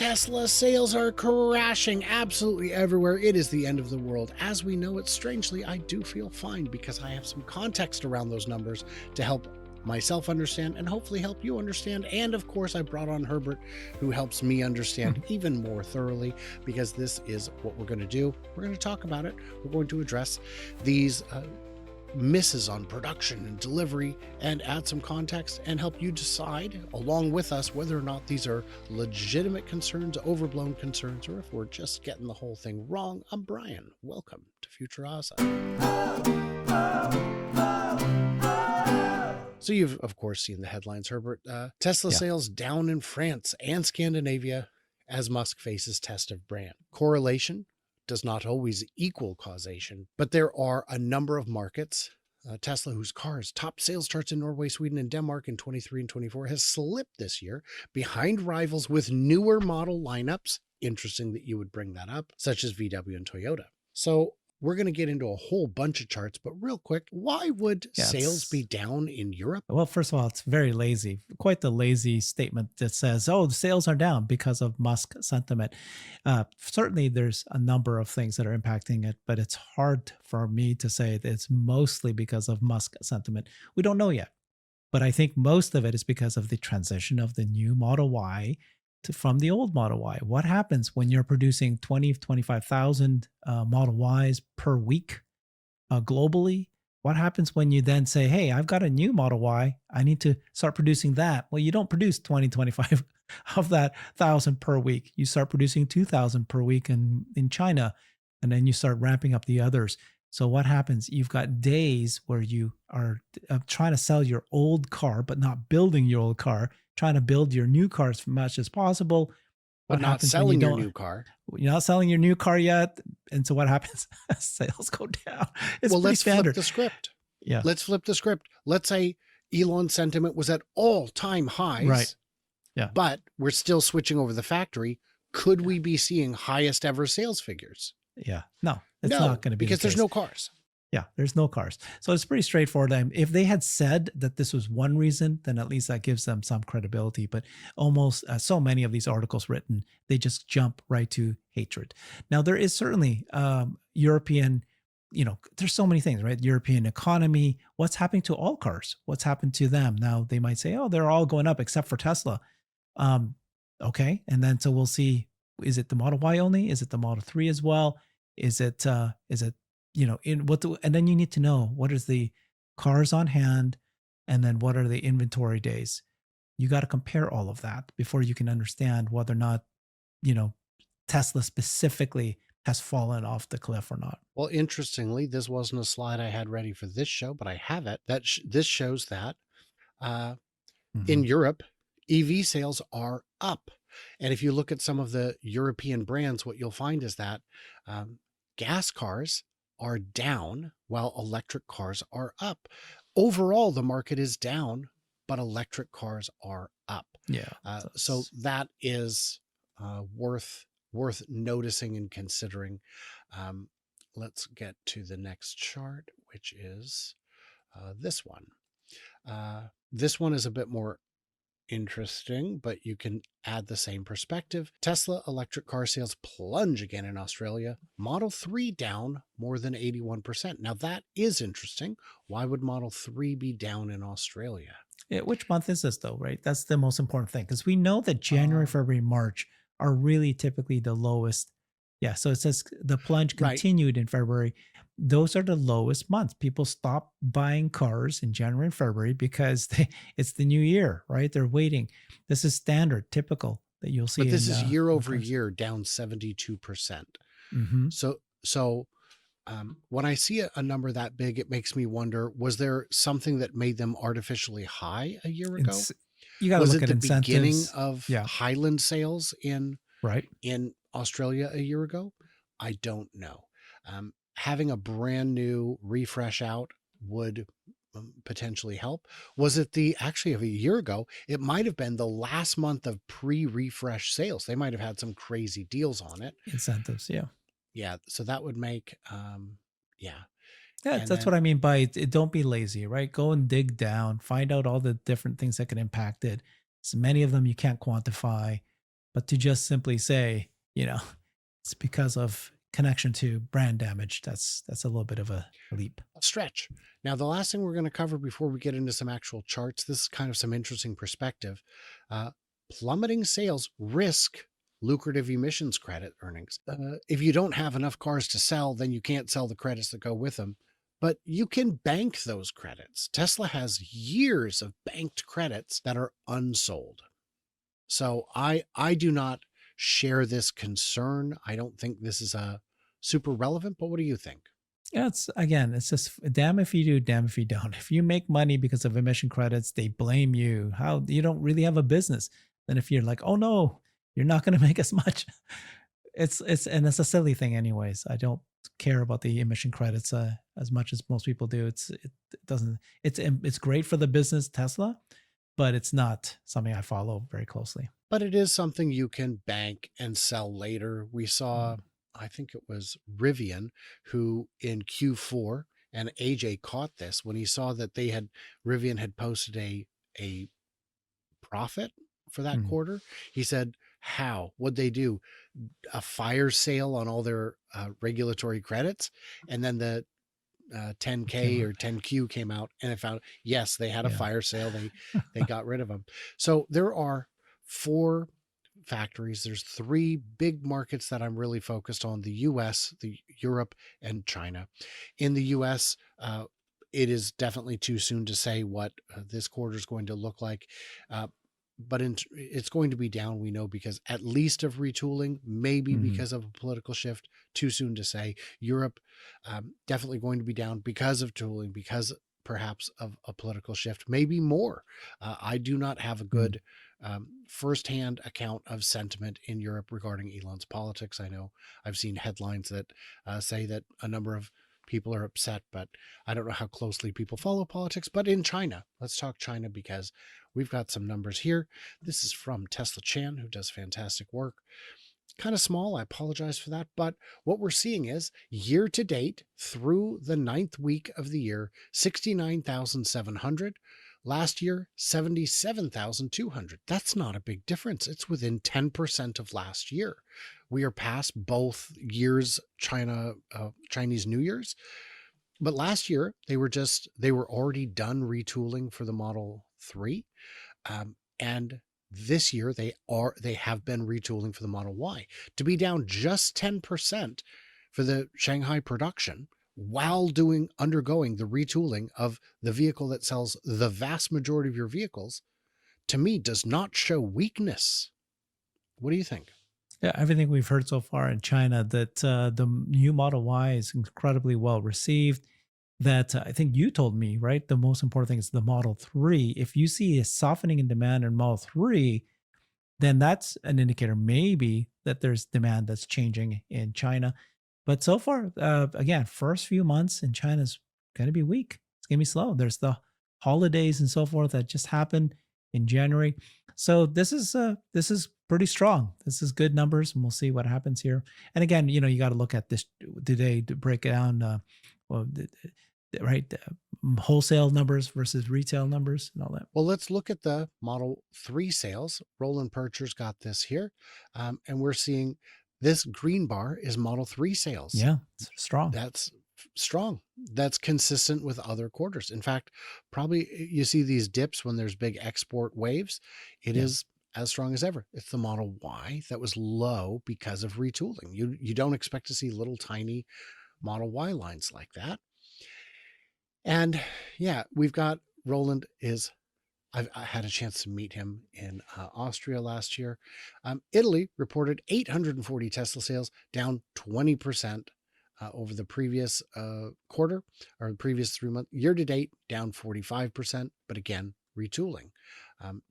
Tesla sales are crashing absolutely everywhere. It is the end of the world. As we know it, strangely, I do feel fine because I have some context around those numbers to help myself understand and hopefully help you understand. And of course, I brought on Herbert, who helps me understand even more thoroughly, because this is what we're going to do. We're going to talk about it. We're going to address these misses on production and delivery and add some context and help you decide along with us whether or not these are legitimate concerns, overblown concerns, or if we're just getting the whole thing wrong. I'm Brian. Welcome to Future Asa. So you've, of course, seen the headlines, Herbert. Tesla sales down in France and Scandinavia as Musk faces test of brand. Correlation does not always equal causation, but there are a number of markets. Tesla, whose cars top sales charts in Norway, Sweden, and Denmark in 23 and 24, has slipped this year behind rivals with newer model lineups. Interesting that you would bring that up, such as VW and Toyota. So we're going to get into a whole bunch of charts, but real quick, why would sales be down in Europe? Well, first of all, it's very lazy, quite the lazy statement that says, oh, the sales are down because of Musk sentiment. Certainly, there's a number of things that are impacting it, but it's hard for me to say that it's mostly because of Musk sentiment. We don't know yet, but I think most of it is because of the transition of the new Model Y from the old Model Y. What happens when you're producing 20, 25,000 Model Ys per week globally? What happens when you then say, hey, I've got a new Model Y, I need to start producing that? Well, you don't produce 20, 25 of that 1,000 per week. You start producing 2,000 per week in China, and then you start ramping up the others. So what happens? You've got days where you are trying to sell your old car, but not building your old car, trying to build your new car as much as possible. But not selling your new car. You're not selling your new car yet. And so what happens? Sales go down. It's well, pretty let's standard. Flip the script. Yeah. Let's flip the script. Let's say Elon's sentiment was at all-time highs. Right. Yeah. But we're still switching over the factory. Could we be seeing highest ever sales figures? Yeah. No, it's not going to be because there's no cars. Yeah, there's no cars. So it's pretty straightforward. If they had said that this was one reason, then at least that gives them some credibility. But almost so many of these articles written, they just jump right to hatred. Now, there is certainly European, there's so many things, right? European economy, what's happening to all cars? What's happened to them? Now, they might say, oh, they're all going up except for Tesla. Okay. And then so we'll see, is it the Model Y only? Is it the Model 3 as well? Is it and then you need to know what is the cars on hand and then what are the inventory days. You got to compare all of that before you can understand whether or not, Tesla specifically has fallen off the cliff or not. Well, interestingly, this wasn't a slide I had ready for this show, but I have it. This shows that in Europe, EV sales are up. And if you look at some of the European brands, what you'll find is that gas cars are down while electric cars are up. Overall, the market is down, but electric cars are up. Yeah. So that is worth noticing and considering. Let's get to the next chart, which is this one. This one is a bit more interesting, but you can add the same perspective. Tesla electric car sales plunge again in Australia. Model 3 down more than 81%. Now that is interesting. Why would Model 3 be down in Australia? Which month is this though, right? That's the most important thing, because we know that January, February, March are really typically the lowest. Yeah, so it says the plunge continued in February. Those are the lowest months. People stop buying cars in January and February because it's the new year, right? They're waiting. This is standard, typical that you'll see. But this is year over year down 72%. So when I see a number that big, it makes me wonder, was there something that made them artificially high a year ago? You got to look at incentives. Was it the beginning of Yeah. Highland sales in Australia a year ago? I don't know. Having a brand new refresh out would potentially help. Was it actually of a year ago? It might have been the last month of pre-refresh sales. They might have had some crazy deals on it. Incentives, yeah. Yeah, so that would make, Yeah, that's what I mean by don't be lazy, right? Go and dig down, find out all the different things that can impact it. So many of them you can't quantify. But to just simply say, it's because of connection to brand damage, that's a little bit of a leap. A stretch. Now, the last thing we're going to cover before we get into some actual charts, this is kind of some interesting perspective. Uh, Plummeting sales risk lucrative emissions credit earnings. If you don't have enough cars to sell, then you can't sell the credits that go with them. But you can bank those credits. Tesla has years of banked credits that are unsold. So I do not share this concern. I don't think this is a super relevant, but what do you think? Yeah, it's just damn if you do, damn if you don't. If you make money because of emission credits, they blame you. How you don't really have a business. Then if you're like, oh no, you're not going to make as much. It's a silly thing, anyways. I don't care about the emission credits as much as most people do. It doesn't. It's great for the business Tesla, but it's not something I follow very closely. But it is something you can bank and sell later. We saw, Mm, I think it was Rivian, who in Q4, and AJ caught this when he saw that Rivian had posted a profit for that mm, quarter. He said, how would they do a fire sale on all their regulatory credits? And then the came 10K up. or 10Q came out, and it found, yes, they had a Yeah. fire sale. They got rid of them. So there are four factories. There's three big markets that I'm really focused on: the US, the Europe, and China. In the US, it is definitely too soon to say what this quarter is going to look like. Uh, but it's going to be down, we know, because at least of retooling, maybe Mhm, because of a political shift. Too soon to say. Europe, definitely going to be down because of tooling, because perhaps of a political shift, maybe more. I do not have a mm, good firsthand account of sentiment in Europe regarding Elon's politics. I know I've seen headlines that say that a number of people are upset, but I don't know how closely people follow politics. But in China, let's talk China, because we've got some numbers here. This is from Tesla Chan, who does fantastic work. Kind of small, I apologize for that. But what we're seeing is year to date through the ninth week of the year, 69,700. Last year, 77,200. That's not a big difference. It's within 10% of last year. We are past both years, Chinese New Year's. But last year, they were already done retooling for the Model 3. And this year they have been retooling for the Model Y. To be down just 10% for the Shanghai production while undergoing the retooling of the vehicle that sells the vast majority of your vehicles, to me, does not show weakness. What do you think? yeah, everything we've heard so far in China, that the new Model Y is incredibly well received. That I think you told me, right? The most important thing is the Model 3. If you see a softening in demand in Model 3, then that's an indicator maybe that there's demand that's changing in China. But so far, again, first few months in China is going to be weak. It's going to be slow. There's the holidays and so forth that just happened in January. So this is pretty strong. This is good numbers, and we'll see what happens here. And again, you got to look at this today to break it down. Well, right, wholesale numbers versus retail numbers and all that. Well, let's look at the Model 3 sales. Roland Percher's got this here. And we're seeing this green bar is Model 3 sales. Yeah, it's strong. That's strong. That's consistent with other quarters. In fact, probably you see these dips when there's big export waves. It Yeah. is as strong as ever. It's the Model Y that was low because of retooling. You don't expect to see little tiny Model Y lines like that. And yeah, we've got Roland is I had a chance to meet him in Austria last year. Italy reported 840 Tesla sales, down 20% over the previous quarter, or the previous 3 months. Year to date, down 45%, but again, retooling.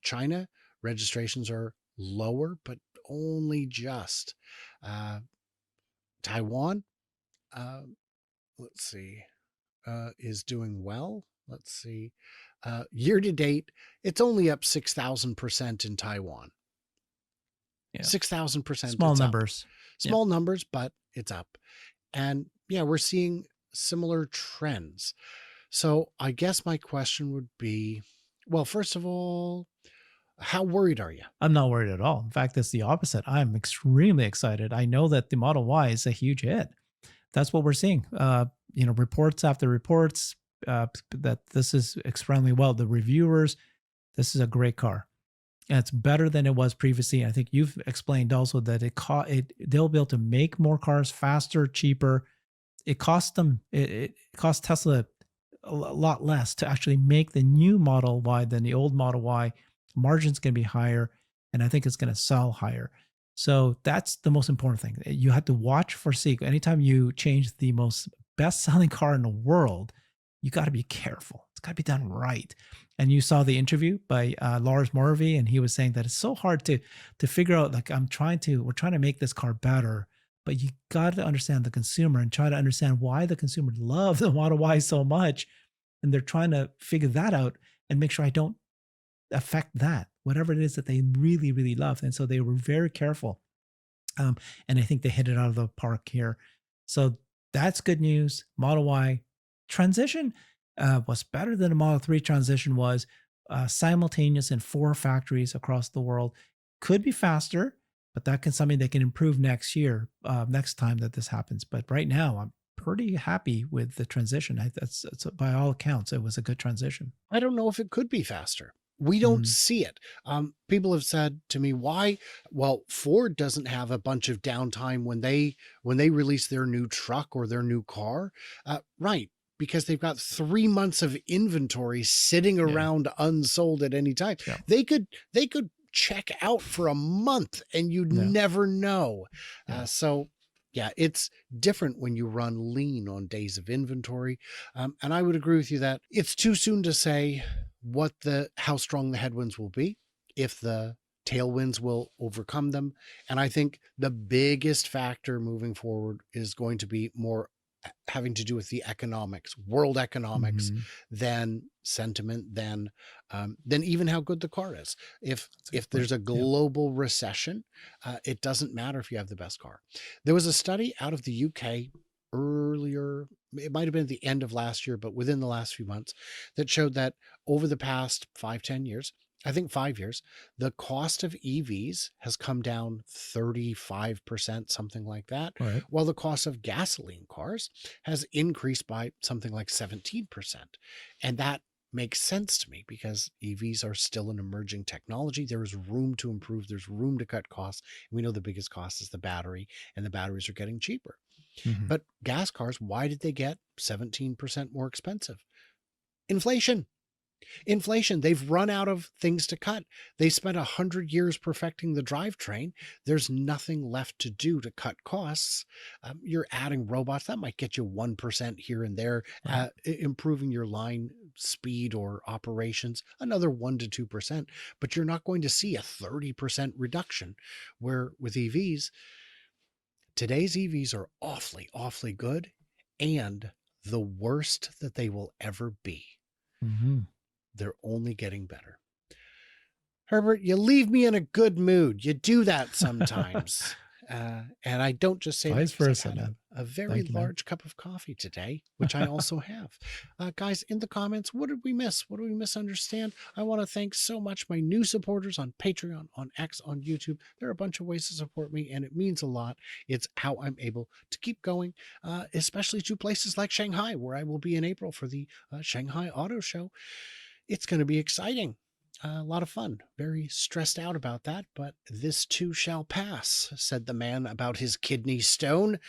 China registrations are lower, but only just. Uh, Taiwan, uh, let's see, is doing well. Let's see. Year to date, it's only up 6,000% in Taiwan. Yeah. 6,000%, Small it's up. numbers. Yeah. Small numbers, but it's up. And yeah, we're seeing similar trends. So I guess my question would be, well, first of all, How worried are you? I'm not worried at all. In fact, it's the opposite. I'm extremely excited. I know that the Model Y is a huge hit. That's what we're seeing. Reports after reports that this is extremely well. The reviewers, this is a great car. And it's better than it was previously. I think you've explained also that they'll be able to make more cars faster, cheaper. It cost Tesla a lot less to actually make the new Model Y than the old Model Y. Margin's going to be higher, and I think it's going to sell higher. So that's the most important thing. You have to watch for sequel. Anytime you change the most best-selling car in the world, you got to be careful. It's got to be done right. And you saw the interview by Lars Morvey, and he was saying that it's so hard to figure out. Like we're trying to make this car better, but you got to understand the consumer and try to understand why the consumer love the Model Y so much, and they're trying to figure that out and make sure I don't affect that, whatever it is that they really, really love. And so they were very careful. And I think they hit it out of the park here. So that's good news. Model Y transition was better than a Model 3 transition was, simultaneous in 4 factories across the world. Could be faster, but that can something that can improve next year, next time that this happens. But right now, I'm pretty happy with the transition. That's by all accounts, it was a good transition. I don't know if it could be faster. We don't Mhm. see it. People have said to me, why? Well, Ford doesn't have a bunch of downtime when they release their new truck or their new car. Right. Because they've got 3 months of inventory sitting Yeah. around unsold at any time. Yeah. They could check out for a month and you'd Yeah. never know. Yeah. So yeah, it's different when you run lean on days of inventory. And I would agree with you that it's too soon to say how strong the headwinds will be, if the tailwinds will overcome them. And I think the biggest factor moving forward is going to be more having to do with the economics, world economics, Mhm. than sentiment, than even how good the car is. That's a If good point. there's a Yeah. global recession, it doesn't matter if you have the best car. There was a study out of the UK earlier, it might have been at the end of last year, but within the last few months, that showed that over the past 5-10 years, I think 5 years, the cost of EVs has come down 35%, something like that, All right. while the cost of gasoline cars has increased by something like 17%. And that makes sense to me because EVs are still an emerging technology. There is room to improve, there's room to cut costs. We know the biggest cost is the battery, and the batteries are getting cheaper. Mhm. But gas cars, why did they get 17% more expensive? Inflation. Inflation. They've run out of things to cut. They spent 100 years perfecting the drivetrain. There's nothing left to do to cut costs. You're adding robots that might get you 1% here and there, Right. improving your line speed or operations another 1 to 2%, but you're not going to see a 30% reduction. Where with EVs, today's EVs are awfully, awfully good, and the worst that they will ever be. Mhm. They're only getting better. Herbert, you leave me in a good mood. You do that sometimes. And I don't just say that Vice because I've versa, had man. a very Thank you, man. large cup of coffee today, which I also have. Guys, in the comments, what did we miss? What did we misunderstand? I want to thank so much my new supporters on Patreon, on X, on YouTube. There are a bunch of ways to support me, and it means a lot. It's how I'm able to keep going, especially to places like Shanghai, where I will be in April for the Shanghai Auto Show. It's going to be exciting. A lot of fun. Very stressed out about that, but this too shall pass, said the man about his kidney stone.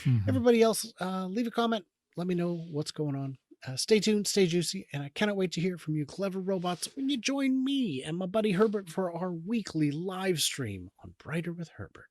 Mhm. Everybody else, leave a comment. Let me know what's going on. Stay tuned, stay juicy, and I cannot wait to hear from you clever robots when you join me and my buddy Herbert for our weekly live stream on Brighter with Herbert.